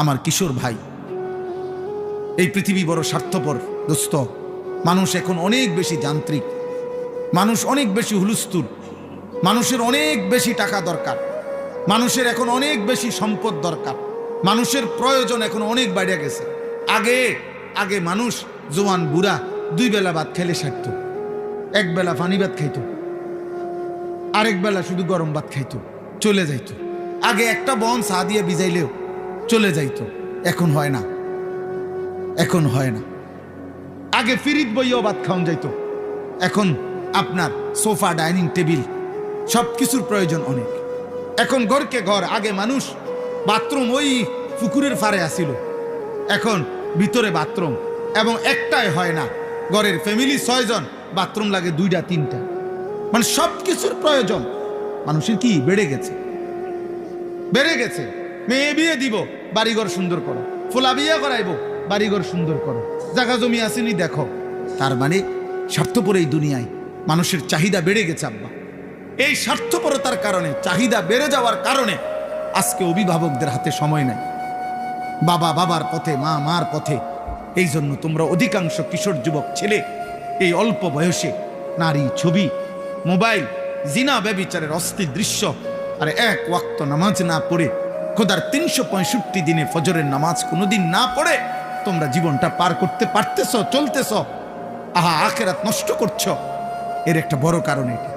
আমার কিশোর ভাই, এই পৃথিবী বড় স্বার্থপর দোস্ত। মানুষ এখন অনেক বেশি যান্ত্রিক, মানুষ অনেক বেশি হুলস্থুল, মানুষের অনেক বেশি টাকা দরকার, মানুষের এখন অনেক বেশি সম্পদ দরকার, মানুষের প্রয়োজন এখন অনেক বাইরে গেছে। আগে আগে মানুষ জোয়ান বুড়া 2 বেলা ভাত খেলে সারত, 1 বেলা পানি ভাত খাইতো, আরেক বেলা শুধু গরম ভাত খাইতো, চলে যাইতো। আগে একটা বন চা দিয়ে ভিজাইলেও চলে যাইতো, এখন হয় না, এখন হয় না। আগে ফিরিত বইও ভাত খাওয়ান যাইতো, এখন আপনার সোফা, ডাইনিং টেবিল সব কিছুর প্রয়োজন অনেক। এখন ঘরকে ঘর, আগে মানুষ বাথরুম ওই পুকুরের পাড়ে আসিল, এখন ভিতরে বাথরুম, এবং একটাই হয় না, ঘরের ফ্যামিলি 6 জন, বাথরুম লাগে 2টা 3টা। মানে সব কিছুর প্রয়োজন মানুষের কি বেড়ে গেছে, বেড়ে গেছে। মেয়ে বিয়ে দিব, বাড়িঘর সুন্দর করো, ফোলা বিয়ে করাইবো, বাড়িঘর সুন্দর করো, জায়গা জমি আসেনি দেখো। তার মানে স্বার্থপর এই দুনিয়ায় মানুষের চাহিদা বেড়ে গেছে আব্বা। এই স্বার্থপরতার কারণে, চাহিদা বেড়ে যাওয়ার কারণে আজকে অভিভাবকদের হাতে সময় নাই, বাবা বাবার পথে, মা মার পথে। এই জন্য তোমরা অধিকাংশ কিশোর যুবক ছেলে এই অল্প বয়সে নারী, ছবি, মোবাইল, জিনা, ব্যভিচারের অস্থির দৃশ্য, আর 1 ওয়াক্ত নামাজ না পড়ে, খোদার 365 দিনে ফজরের নামাজ কোনোদিন না পড়ে তোমরা জীবনটা পার করতে পারতেছ, চলতেছ। আহা, আখেরাত নষ্ট করছো। এর একটা বড় কারণ এটা।